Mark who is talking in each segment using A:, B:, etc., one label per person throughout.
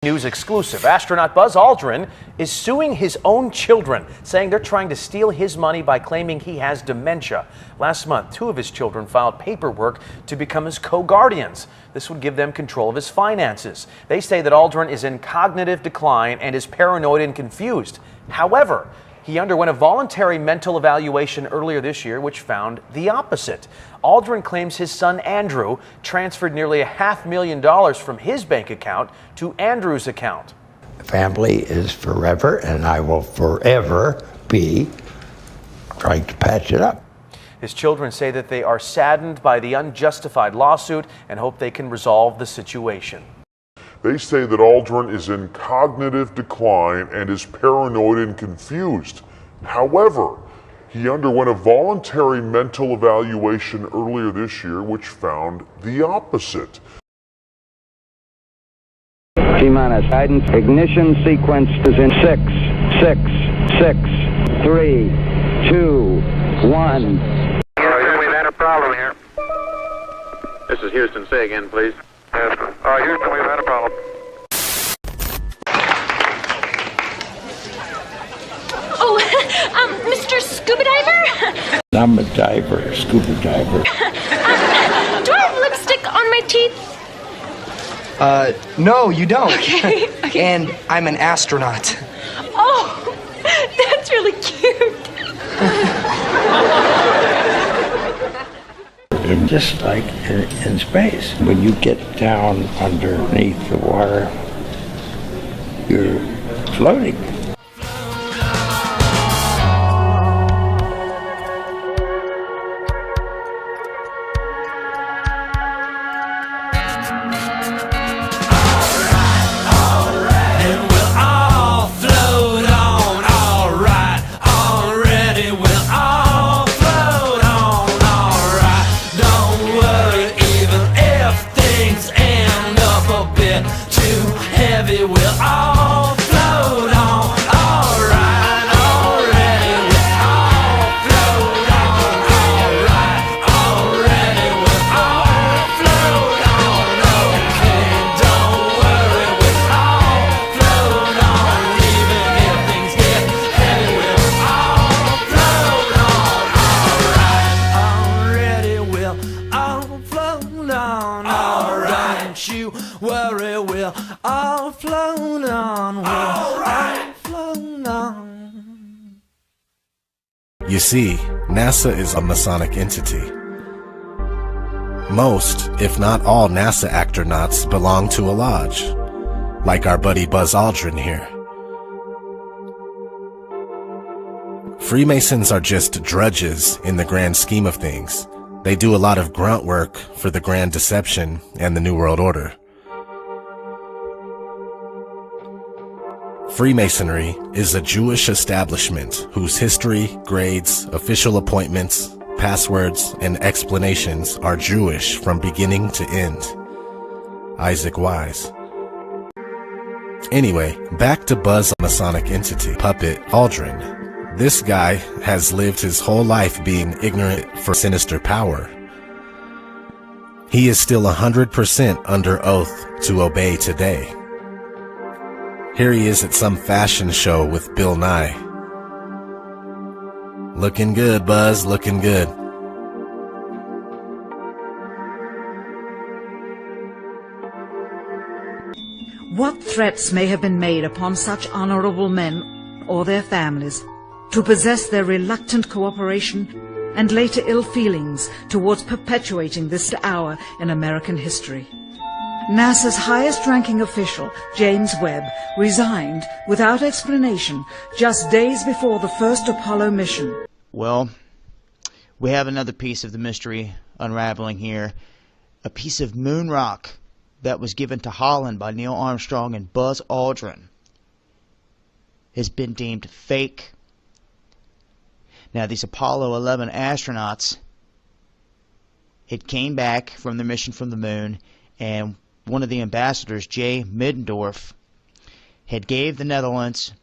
A: News exclusive. Astronaut Buzz Aldrin is suing his own children, saying they're trying to steal his money by claiming he has dementia. Last month, 2 of his children filed paperwork to become his co-guardians. This would give them control of his finances. They say that Aldrin is in cognitive decline and is paranoid and confused. However, he underwent a voluntary mental evaluation earlier this year, which found the opposite. Aldrin claims his son Andrew transferred nearly $500,000 from his bank account to Andrew's account.
B: Family is forever, and I will forever be trying to patch it up.
A: His children say that they are saddened by the unjustified lawsuit and hope they can resolve the situation.
C: They say that Aldrin is in cognitive decline and is paranoid and confused. However, he underwent a voluntary mental evaluation earlier this year, which found the opposite.
D: T-minus guidance. Ignition sequence is in 6, 6, 6, 3, 2, 1.
E: Houston, we've had a problem here.
F: This is Houston. Say again, please.
E: Yes. Houston, we've had a problem.
G: Oh, Mr. Scuba Diver?
B: I'm a diver, scuba diver.
G: Do I have lipstick on my teeth?
H: No, you don't.
G: Okay.
H: And I'm an astronaut.
G: Oh, that's really cute.
B: Just like in space, when you get down underneath the water, you're floating.
I: You see, NASA is a Masonic entity. Most, if not all, NASA astronauts belong to a lodge, like our buddy Buzz Aldrin here. Freemasons are just drudges in the grand scheme of things. They do a lot of grunt work for the grand deception and the New World Order. Freemasonry is a Jewish establishment whose history, grades, official appointments, passwords, and explanations are Jewish from beginning to end. Isaac Wise. Anyway, back to Buzz Masonic entity, puppet Aldrin. This guy has lived his whole life being ignorant for sinister power. He is still 100% under oath to obey today. Here he is at some fashion show with Bill Nye. Looking good, Buzz, looking good.
J: What threats may have been made upon such honorable men or their families to possess their reluctant cooperation and later ill feelings towards perpetuating this hour in American history? NASA's highest-ranking official, James Webb, resigned without explanation just days before the first Apollo mission.
K: Well, we have another piece of the mystery unraveling here. A piece of moon rock that was given to Holland by Neil Armstrong and Buzz Aldrin has been deemed fake. Now, these Apollo 11 astronauts had came back from their mission from the moon, and one of the ambassadors, J. Middendorf, had gave the Netherlands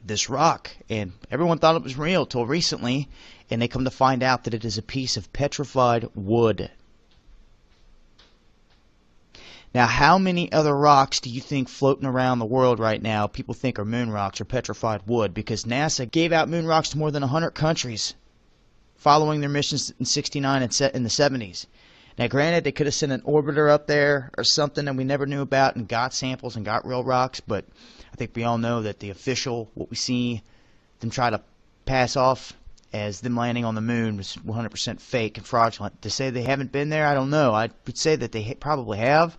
K: this rock, and everyone thought it was real till recently, and they come to find out that it is a piece of petrified wood. Now, how many other rocks do you think floating around the world right now people think are moon rocks or petrified wood? Because NASA gave out moon rocks to more than 100 countries following their missions in '69 and in the '70s. Now, granted, they could have sent an orbiter up there or something that we never knew about and got samples and got real rocks, but I think we all know that the official, what we see them try to pass off as them landing on the moon was 100% fake and fraudulent. To say they haven't been there, I don't know. I would say that they probably have,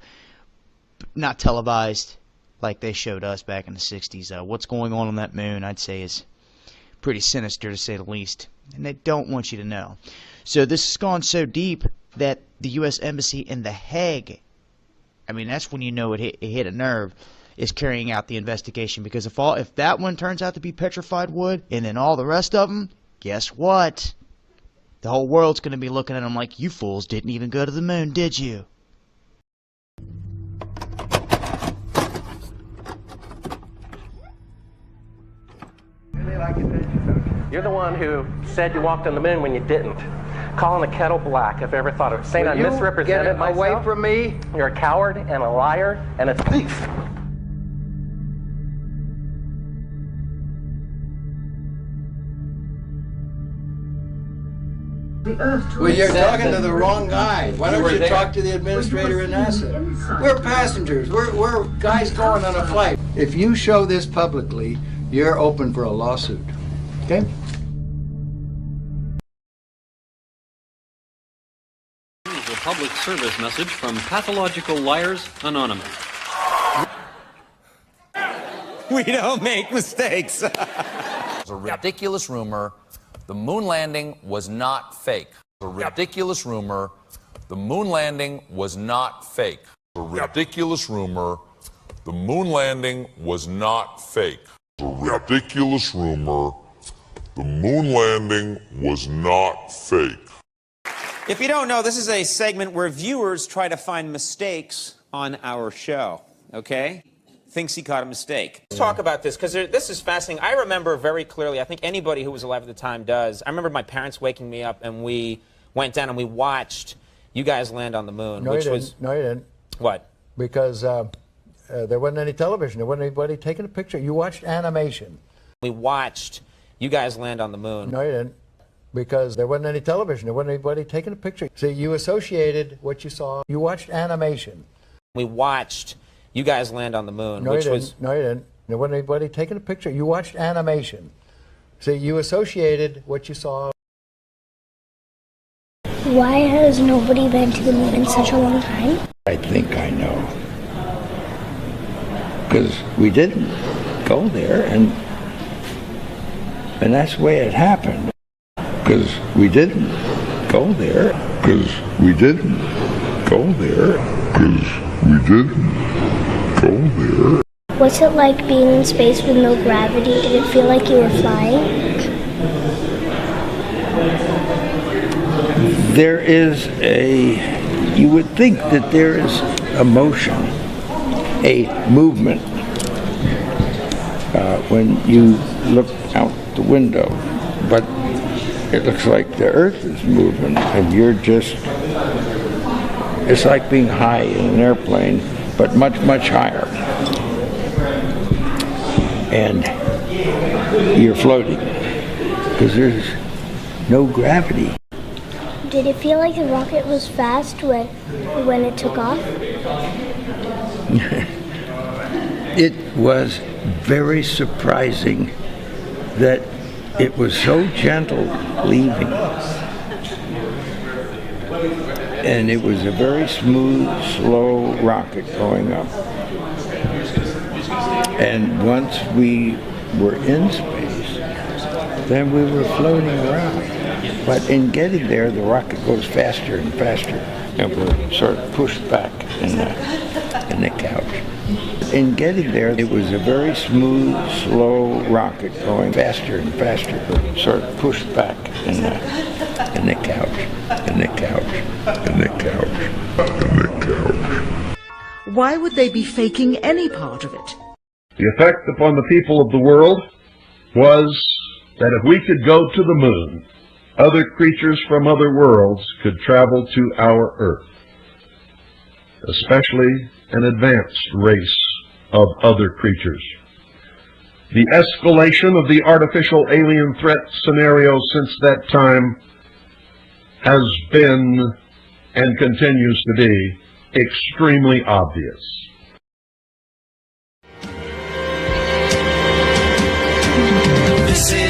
K: but not televised like they showed us back in the '60s. What's going on that moon, I'd say, is pretty sinister to say the least, and they don't want you to know. So this has gone so deep that the U.S. Embassy in The Hague, I mean, that's when you know it hit a nerve, is carrying out the investigation. Because if that one turns out to be petrified wood, and then all the rest of them, guess what? The whole world's going to be looking at them like, you fools didn't even go to the moon, did you?
L: You're the one who said you walked on the moon when you didn't. Calling the kettle black, if I ever thought of it. Saying I misrepresented myself.
M: Away from me.
L: You're a coward and a liar and a thief.
M: Well, you're talking to the wrong guy. Why don't you talk to the administrator in NASA? We're passengers. We're guys going on a flight. If you show this publicly, you're open for a lawsuit. Okay?
N: Here's a public service message from Pathological Liars Anonymous.
O: We don't make mistakes.
P: It's a ridiculous rumor. The moon landing was not fake. A ridiculous rumor. The moon landing was not fake. A ridiculous rumor. The moon landing was not fake. A ridiculous rumor. The moon landing was not fake.
O: If you don't know, this is a segment where viewers try to find mistakes on our show, okay? Thinks he caught a mistake. Let's talk about this, because this is fascinating. I remember very clearly, I think anybody who was alive at the time does, I remember my parents waking me up and we went down and we watched you guys land on the moon.
M: No, you didn't.
O: What?
M: Because there wasn't any television. There wasn't anybody taking a picture. You watched animation.
O: We watched you guys land on the moon.
M: No, you didn't. Because there wasn't any television. There wasn't anybody taking a picture. See, you associated what you saw. You watched animation.
O: We watched you guys land on the moon.
M: No, you didn't. No, you didn't. There wasn't anybody taking a picture. You watched animation. See, you associated what you saw.
Q: Why has nobody been to the moon in such a long time?
B: I think I know. Because we didn't go there, and that's the way it happened. Because we didn't go there. Because we didn't go there. Because we didn't go there.
Q: What's it like being in space with no gravity? Did it feel like you were flying?
B: There is you would think that there is a motion, a movement when you look out the window, but it looks like the Earth is moving and you're just, it's like being high in an airplane, but much, much higher. And you're floating because there's no gravity.
Q: Did it feel like the rocket was fast when it took off?
B: It was very surprising that it was so gentle leaving. And it was a very smooth, slow rocket going up. And once we were in space, then we were floating around. But in getting there, the rocket goes faster and faster, and we're sort of pushed back in the couch. In getting there, it was a very smooth, slow rocket going faster and faster, but sort of pushed back in the couch, in the couch, in the couch, in the couch.
J: Why would they be faking any part of it?
R: The effect upon the people of the world was that if we could go to the moon, other creatures from other worlds could travel to our Earth, especially an advanced race of other creatures. The escalation of the artificial alien threat scenario since that time has been and continues to be extremely obvious.
S: This is